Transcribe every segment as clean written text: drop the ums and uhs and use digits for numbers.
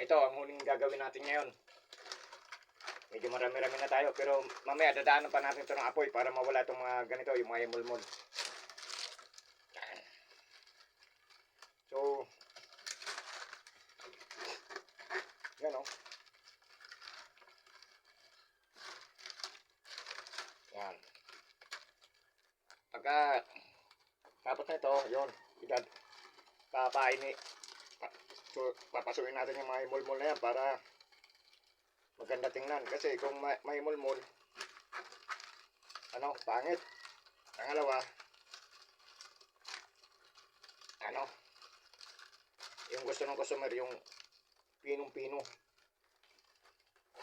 ito ang huling gagawin natin ngayon. Medyo marami-rami na tayo, pero mamaya dadaanan pa natin ito ng apoy para mawala itong mga ganito, yung mga himulmol. So, yan o. Yan. Pagka tapos na ito, yun. Papasukin natin yung mga himulmol na yan para maganda tingnan. Kasi kung may himulmol, pangit. Pangalawa, yung gusto ng customer, yung pinong-pino.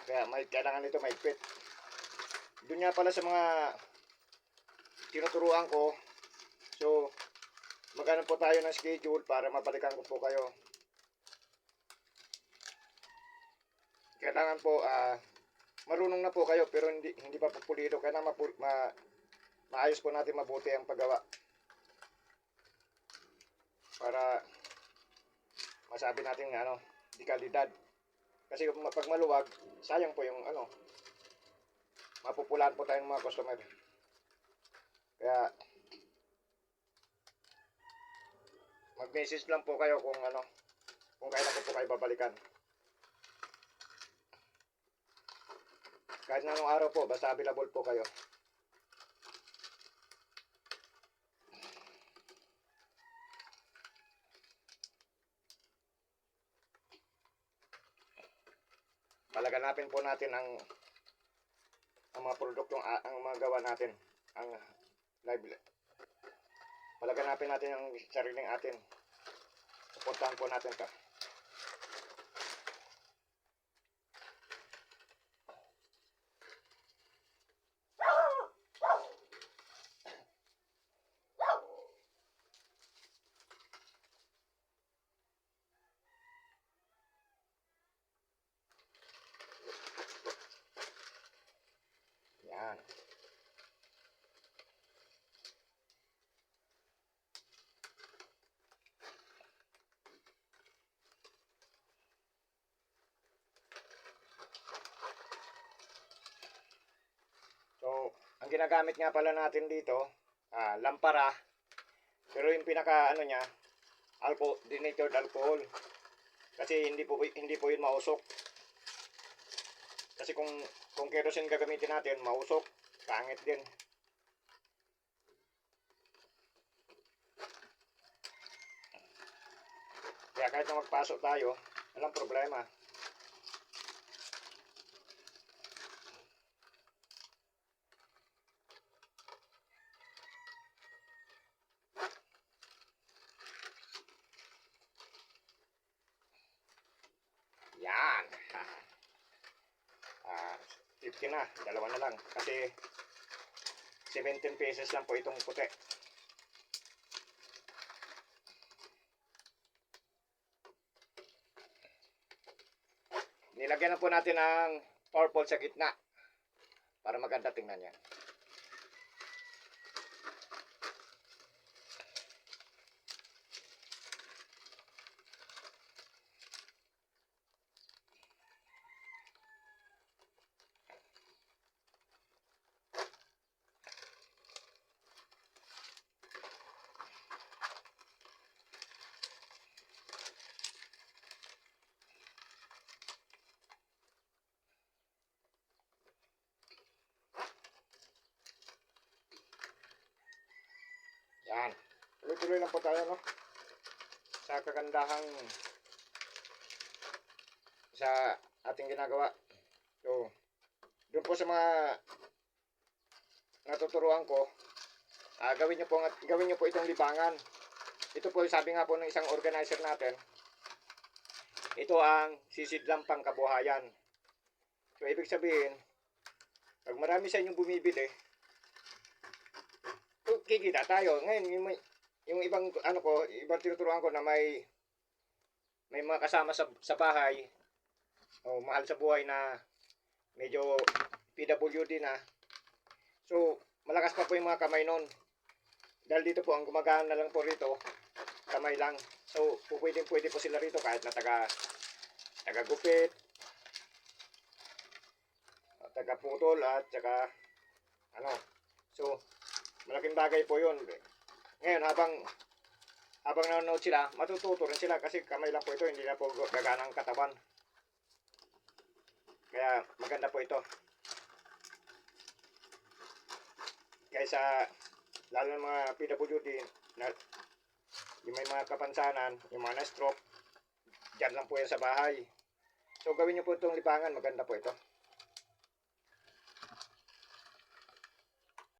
Kaya kailangan nito maigpit. Doon nga pala sa mga tinuturuan ko. So, magano po tayo ng schedule para mabalikan ko po kayo. Kailangan po, marunong na po kayo pero hindi pa po pulido. Kailangan maayos po natin mabuti ang paggawa. Para masabi natin di kalidad. Kasi pag maluwag, sayang po yung mapupulaan po tayong mga customer. Kaya mag-message lang po kayo kung kailan ko po kayo babalikan. Kahit na anong araw po, basta available po kayo. Palaganapin po natin ang mga produktong ang mga gawa natin, ang live. Palaganapin natin ang sariling atin. Suportahan po natin ka. Yan. So, ang ginagamit nga pala natin dito, lampara. Pero yung pinaka niya, denatured alcohol. Kasi hindi po yun mausok. Kasi kung kerosene gagamitin natin, mausok, pangit din. Kaya kahit na magpasok tayo, walang problema. Yan. 50 na, dalawa na lang. Kasi 17 pesos lang po itong puti. Nilagyan na po natin ng purple sa gitna para maganda tingnan yan. Yan. Tuloy-tuloy lang po tayo, sa kagandahang sa ating ginagawa. So, doon po sa mga natuturuan ko, gawin niyo po itong libangan. Ito po, sabi nga po ng isang organizer natin, ito ang sisidlang pangkabuhayan. So, ibig sabihin, pag marami sa inyong bumibili, kikita tayo. Ngayon, yung ibang ibang tinuturuan ko na may mga kasama sa bahay, mahal sa buhay na medyo PWD na. So, malakas pa po yung mga kamay nun. Dahil dito po, ang gumagana na lang po rito, kamay lang. So, pwede po sila rito kahit na taga tagagupit, tagaputol at saka ano. So, malaking bagay po 'yun. Ngayon habang nanonood sila, matututo rin sila kasi kamay lang po ito, hindi na po gagana ang katawan. Kaya maganda po ito. Kaysa lalo ng mga PWD na yung may mga kapansanan, yung mga na-stroke, dyan lang po yan sa bahay. So gawin nyo po itong libangan, maganda po ito.